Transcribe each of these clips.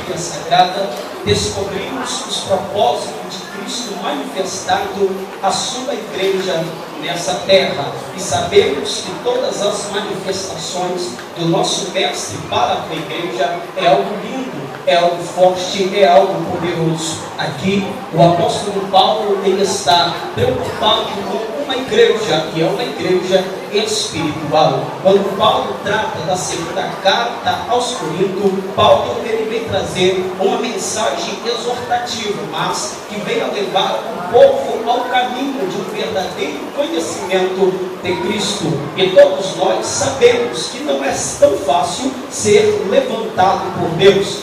Bíblia Sagrada, descobrimos os propósitos de Cristo manifestado à sua igreja nessa terra. E sabemos que todas as manifestações do nosso Mestre para a igreja é algo lindo, é algo forte, é algo poderoso. Aqui o apóstolo Paulo, ele está preocupado com uma igreja, que é uma igreja espiritual. Quando Paulo trata da segunda carta aos Coríntios, Paulo ele vem trazer uma mensagem exortativa, mas que vem a levar o povo ao caminho de um verdadeiro conhecimento de Cristo. E todos nós sabemos que não é tão fácil ser levantado por Deus,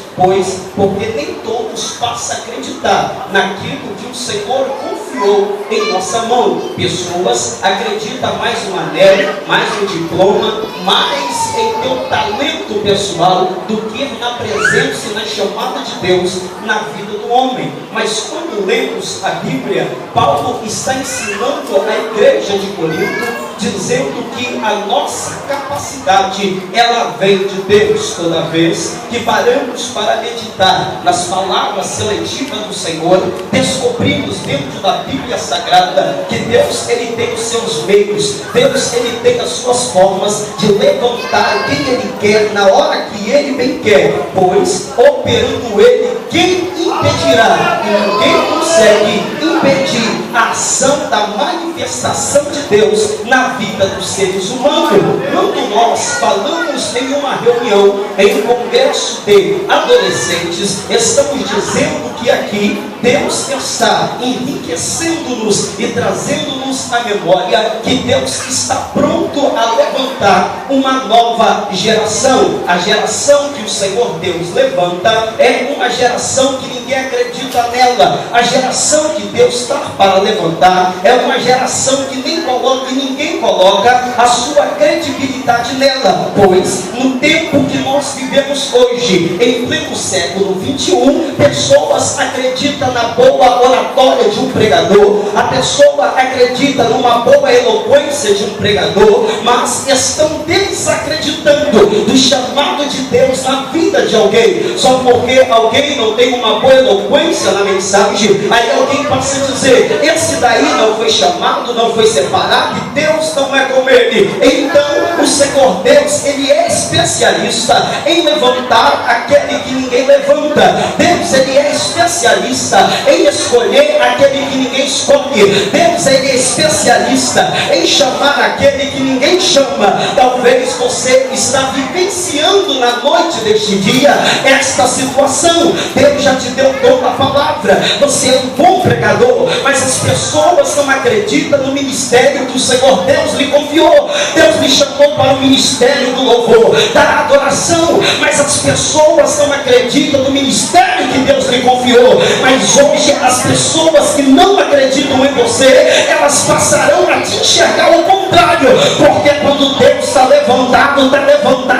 porque nem todos passam a acreditar naquilo que o Senhor confiou em nossa mão. Pessoas acreditam mais no anel, mais no diploma, mais em teu talento pessoal do que na presença e na chamada de Deus na vida do homem. Mas quando lemos a Bíblia, Paulo está ensinando a igreja de Corinto, dizendo que a nossa capacidade, ela vem de Deus. Toda vez que paramos para meditar nas palavras seletivas do Senhor, descobrimos dentro da Bíblia Sagrada que Deus, ele tem os seus meios, Deus, ele tem as suas formas de levantar quem ele quer, na hora que ele bem quer, pois operando ele, quem impedirá? E ninguém consegue impedir a ação da manifestação de Deus na vida dos seres humanos. Quando nós falamos em uma reunião, em um congresso de adolescentes, estamos dizendo que aqui Deus está enriquecendo-nos e trazendo-nos à memória que Deus está pronto a levantar uma nova geração. A geração que o Senhor Deus levanta é uma geração que ninguém acredita nela. A geração que Deus está para levantar é uma geração que ninguém coloca a sua credibilidade nela, pois no tempo que nós vivemos hoje, em pleno século 21, pessoas acreditam na boa oratória de um pregador, a pessoa acredita numa boa eloquência de um pregador, mas estão desacreditando do chamado de Deus na vida de alguém. Só porque alguém não tem uma boa eloquência na mensagem, aí alguém passa a dizer: esse daí não foi chamado, não foi separado, e Deus não é como ele. Então o Senhor Deus, ele é especialista em levantar aquele que ninguém levanta. Deus, ele é especialista em escolher aquele que ninguém escolhe. Deus, ele é especialista em chamar aquele que ninguém chama. Talvez você está vivenciando na noite deste dia esta situação. Deus já te deu toda a palavra, você é um bom pregador, mas as pessoas não acreditam no ministério que o Senhor Deus lhe confiou. Deus lhe chamou para o ministério do louvor, da adoração, mas as pessoas não acreditam no ministério que Deus lhe confiou. Mas hoje as pessoas que não acreditam em você, elas passarão a te enxergar ao contrário, porque quando Deus está levantado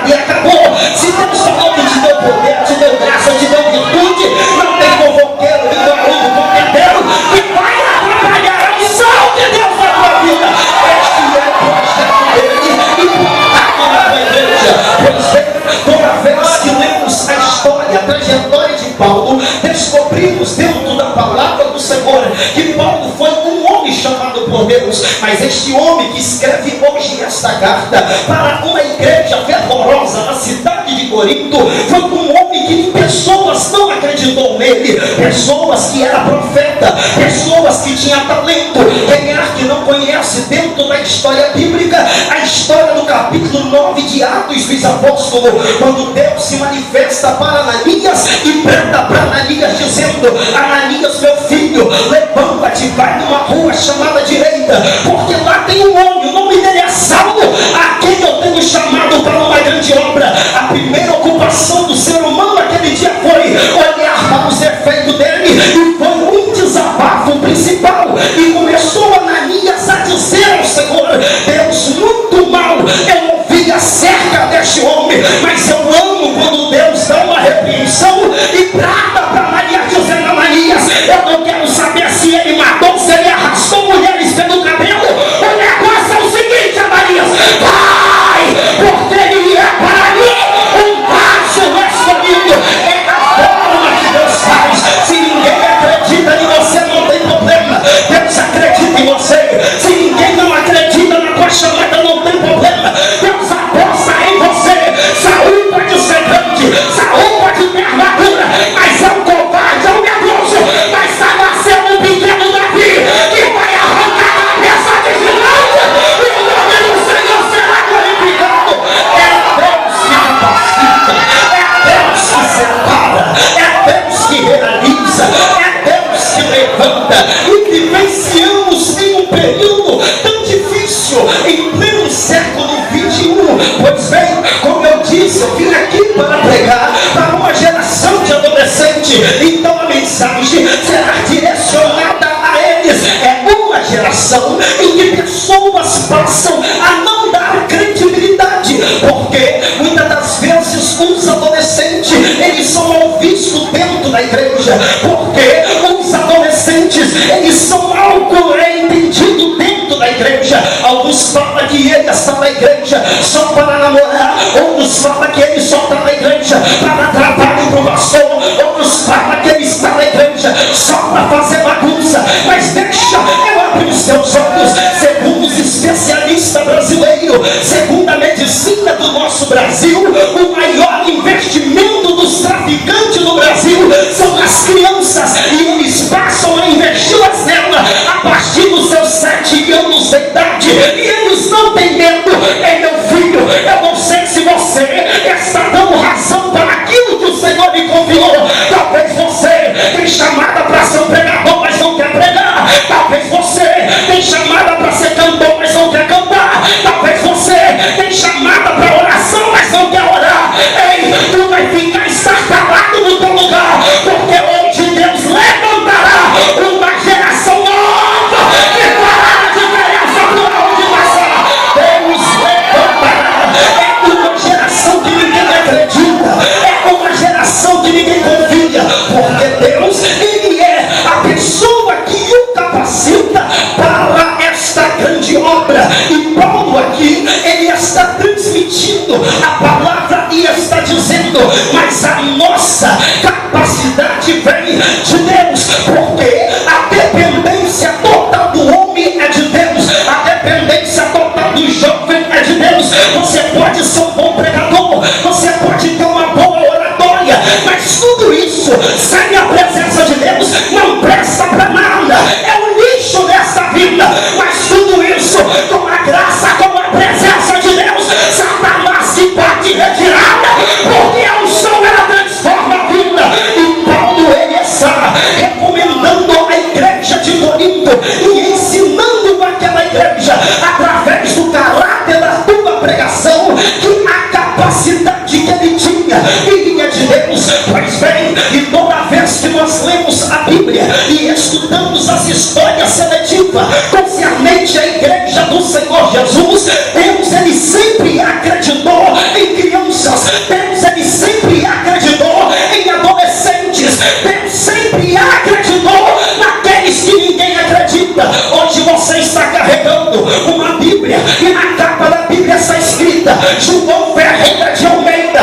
e acabou. Se Deus falou que te deu poder, te deu graça, te deu virtude, não tem convoqueiro, nem barulho compreendendo que vai atrapalhar a missão de Deus na tua vida. Este é o projeto dele implantado na tua igreja. Pois bem, toda vez que lemos a história, a trajetória de Paulo, descobrimos dentro da palavra do Senhor que Paulo foi um homem chamado por Deus. Mas este homem que escreve hoje esta carta para uma igreja fervorosa na cidade de Corinto, foi um homem que pessoas não acreditou nele, pessoas que era profeta, pessoas que tinha talento. Quem é que não conhece dentro da história bíblica a história do capítulo 9 de Atos dos Apóstolos, quando Deus se manifesta para Ananias e branda para Ananias dizendo: Ananias, meu filho, levanta-te, vai numa rua chamada direita, porque lá tem um homem, o nome dele é Saulo, a quem eu tenho chamado para uma grande obra. A primeira ocupação do ser humano naquele dia foi olhar para os efeitos dele, e foi um desabafo principal, e começou Ananias a dizer ao Senhor: Deus, muito mal eu ouvi acerca deste homem, mas eu amo quando Deus dá uma repreensão e brada para Ananias dizendo: Ananias, eu não quero saber se ele matou, se ele arrastou mulheres pelo cabelo. O negócio é o seguinte, Ananias, vai, porque ele é para mim um vaso escolhido. É a forma abençoada e vivenciamos em um período tão difícil, em pleno século 21. Pois bem, como eu disse, eu vim aqui para pregar para uma geração de adolescentes. Então a mensagem será direcionada a eles. É uma geração em que pessoas passam a não dar credibilidade, porque muitas das vezes os adolescentes, eles são mal vistos dentro da igreja, porque os adolescentes, eles são algo entendido dentro da igreja. Alguns falam que ele está na igreja só para namorar, outros falam que ele só está na igreja para trabalho para o pastor, outros falam que ele está na igreja só para fazer bagunça. Mas deixa eu abrir os seus olhos. Segundo os especialistas brasileiros, segundo a medicina do nosso Brasil, o maior investimento dos traficantes no Brasil são as crianças, e eles passam a investi-las nela a partir dos seus 7 anos de idade, e eles não têm medo. Ei, meu filho, eu não sei se você está dando razão para aquilo que o Senhor lhe confiou. Talvez você tem chamada para ser um pregador, mas não quer pregar. Talvez você tem chamada para ser cantor, mas não quer cantar. Talvez você tem chamada para oração, mas não quer orar. Ei, tu vai ficar estartalado no teu lugar, porque hoje Deus levantará uma geração nova que fará a diferença por onde passar. Deus levantará. É uma geração que ninguém acredita, é uma geração que ninguém confia, porque Deus, Ele é a pessoa que o capacita para esta grande obra. E Paulo aqui, ele está transmitindo a palavra e está dizendo: mas a nossa capacidade vem de Deus, porque a dependência total do homem é de Deus, a dependência total do jovem é de Deus. Você pode ser um bom pregador, você pode ter uma boa oratória, mas tudo isso sem a presença de Deus não presta para nada, é um lixo nessa vida. Mas tudo isso com a graça, com a presença de Deus, Satanás se bate retirada, porque a unção ela transforma a vida. E Paulo, ele está recomendando a igreja de Corinto e ensinando aquela igreja, através do caráter da tua pregação, que a capacidade que ele tinha viria de Deus. Pois bem, e toda vez que nós lemos a Bíblia e estudamos as histórias seletivas concernente à igreja do Senhor Jesus, Deus, ele sempre acreditou em crianças, Deus, ele sempre acreditou em adolescentes, Deus sempre acreditou naqueles que ninguém acredita. Hoje você está carregando uma Bíblia e na capa da Bíblia está escrita João Ferreira de Almeida.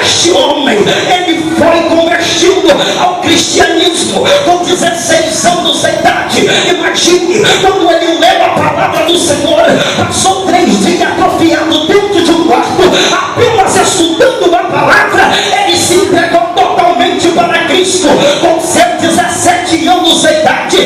Este homem, ele foi convertido ao cristianismo com 16 anos de idade. Imagine, quando ele leu a palavra do Senhor, passou 3 dias atrofiado dentro de um quarto, apenas estudando a palavra. Ele se entregou totalmente para Cristo. Com seus 17 anos de idade,